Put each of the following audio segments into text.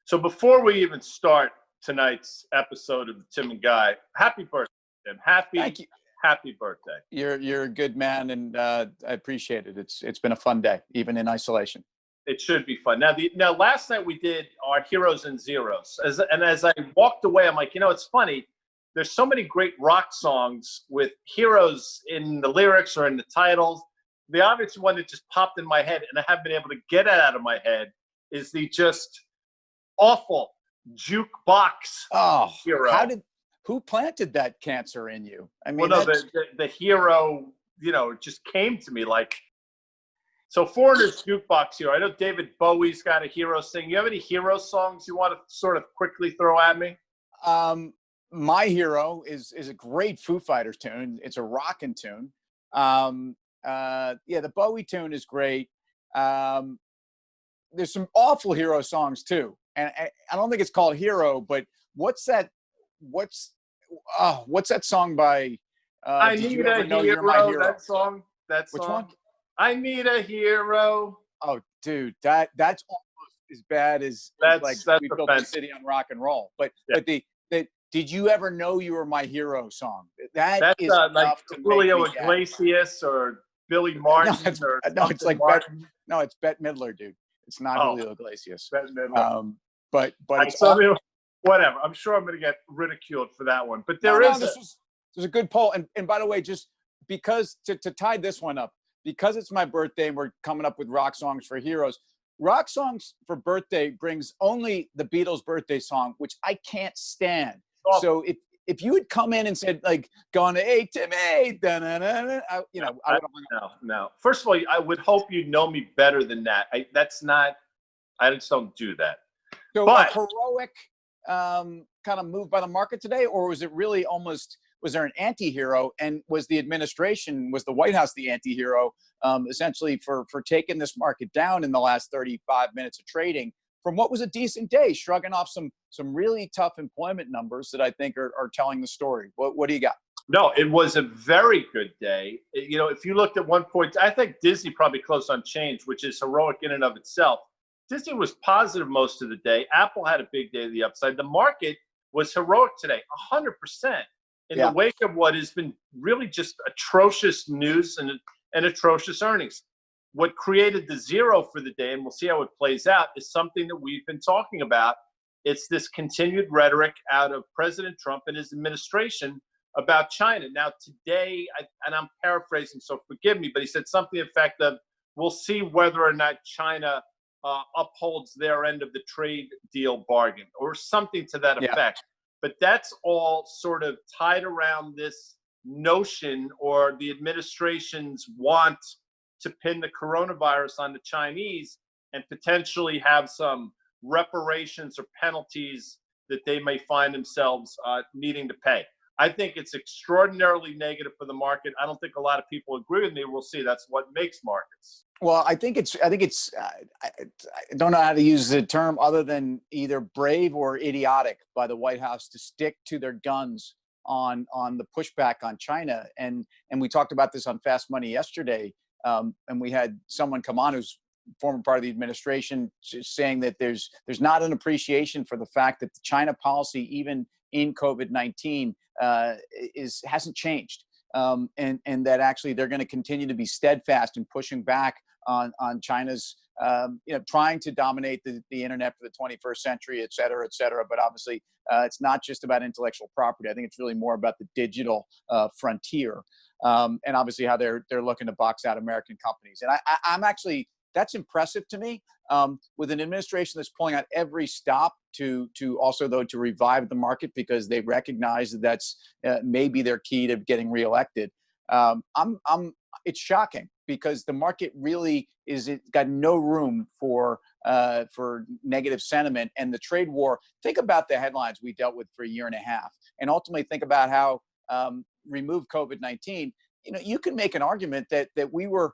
So before we even start tonight's episode of the Tim and Guy, happy birthday, Tim. Thank you. Happy birthday. You're a good man, and I appreciate it. It's been a fun day, even in isolation. It should be fun. Now, last night we did our heroes and zeros, as I walked away, I'm like, it's funny. There's so many great rock songs with heroes in the lyrics or in the titles. The obvious one that just popped in my head, and I haven't been able to get it out of my head, is the just awful jukebox hero. Who planted that cancer in you? I mean, well, no, the hero, just came to me like. So Foreigner's jukebox hero. I know David Bowie's got a hero sing. You have any hero songs you want to sort of quickly throw at me? My hero is a great Foo Fighters tune. It's a rockin' tune. The Bowie tune is great. There's some awful hero songs too, and I don't think it's called Hero, but what's that song by? I Need a Hero. You're my hero. That song. Which one? I Need a Hero. Oh, dude, that's almost as bad as that's We Built the City on Rock and Roll. But the Did You Ever Know You Were My Hero song? That's like Julio Iglesias or Billy Martin. It's Bette Midler, dude. It's not Julio Iglesias. Bette Midler. But it's whatever. I'm sure I'm going to get ridiculed for that one. But there's a good poll. And by the way, just because to tie this one up, because it's my birthday and we're coming up with rock songs for heroes, rock songs for birthday brings only the Beatles' birthday song, which I can't stand. Oh. So if you had come in and said, like, going to, hey, Timmy, I would have. No. First of all, I would hope you know me better than that. I just don't do that. So a heroic kind of move by the market today, or was it really was there an anti-hero, and was the White House the anti-hero, essentially for taking this market down in the last 35 minutes of trading from what was a decent day, shrugging off some really tough employment numbers that I think are telling the story. What do you got? No, it was a very good day. If you looked at one point, I think Disney probably closed on change, which is heroic in and of itself. Disney was positive most of the day. Apple had a big day to the upside. The market was heroic today, 100%. In the wake of what has been really just atrocious news and atrocious earnings. What created the zero for the day, and we'll see how it plays out, is something that we've been talking about. It's this continued rhetoric out of President Trump and his administration about China. Now, today, and I'm paraphrasing, so forgive me, but he said something to the effect of, we'll see whether or not China upholds their end of the trade deal bargain, or something to that effect. But that's all sort of tied around this notion, or the administration's want to pin the coronavirus on the Chinese and potentially have some reparations or penalties that they may find themselves needing to pay. I think it's extraordinarily negative for the market. I don't think a lot of people agree with me. We'll see. That's what makes markets. Well, I don't know how to use the term other than either brave or idiotic by the White House to stick to their guns on the pushback on China. And we talked about this on Fast Money yesterday. And we had someone come on who's former part of the administration saying that there's not an appreciation for the fact that the China policy, even in COVID-19, hasn't changed. And that actually they're going to continue to be steadfast in pushing back on China's, trying to dominate the internet for the 21st century, et cetera, et cetera. But obviously, it's not just about intellectual property. I think it's really more about the digital frontier, and obviously how they're looking to box out American companies. And I'm actually, that's impressive to me, with an administration that's pulling out every stop to also, though, to revive the market, because they recognize that that's maybe their key to getting reelected. It's shocking, because the market really got no room for negative sentiment. And the trade war, think about the headlines we dealt with for a year and a half, and ultimately think about how remove COVID-19. You can make an argument that we were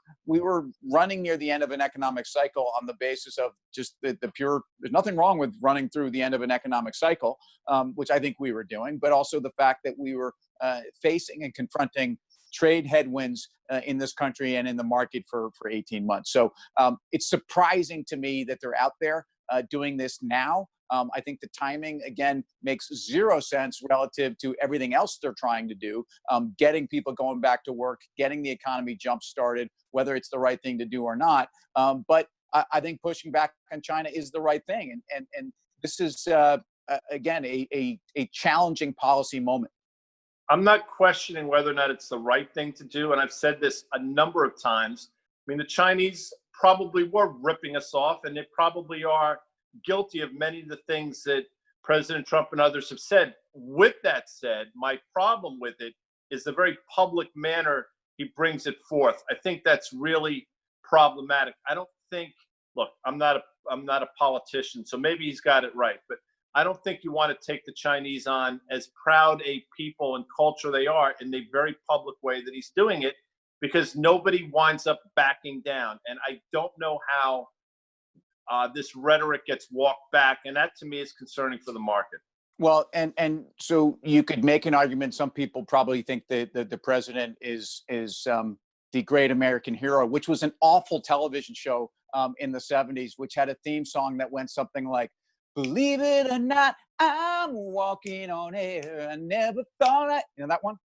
running near the end of an economic cycle on the basis of just the pure. There's nothing wrong with running through the end of an economic cycle, which I think we were doing, but also the fact that we were facing and confronting trade headwinds in this country and in the market for 18 months. So it's surprising to me that they're out there doing this now. I think the timing, again, makes zero sense relative to everything else they're trying to do, getting people going back to work, getting the economy jump started, whether it's the right thing to do or not. But I think pushing back on China is the right thing. And this is, again, a challenging policy moment. I'm not questioning whether or not it's the right thing to do. And I've said this a number of times. I mean, the Chinese probably were ripping us off, and they probably are guilty of many of the things that President Trump and others have said. With that said, my problem with it is the very public manner he brings it forth. I think that's really problematic. I don't think, look, I'm not a politician, so maybe he's got it right, but I don't think you want to take the Chinese on, as proud a people and culture they are, in the very public way that he's doing it, because nobody winds up backing down. And I don't know how this rhetoric gets walked back. And that, to me, is concerning for the market. Well, and so you could make an argument. Some people probably think that the president is the great American hero, which was an awful television show in the 70s, which had a theme song that went something like, "Believe it or not, I'm walking on air. I never thought I," you know that one?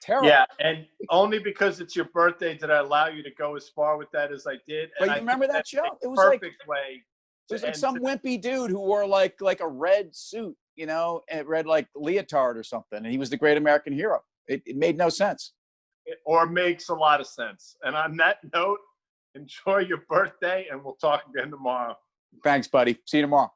Terrible. Yeah, and only because it's your birthday did I allow you to go as far with that as I did. But And you I remember think that that's show? a It was like perfect way. it was like some wimpy dude who wore like a red suit, you know, and red like leotard or something, and he was the great American hero. It made no sense. Or makes a lot of sense. And on that note, enjoy your birthday, and we'll talk again tomorrow. Thanks, buddy. See you tomorrow.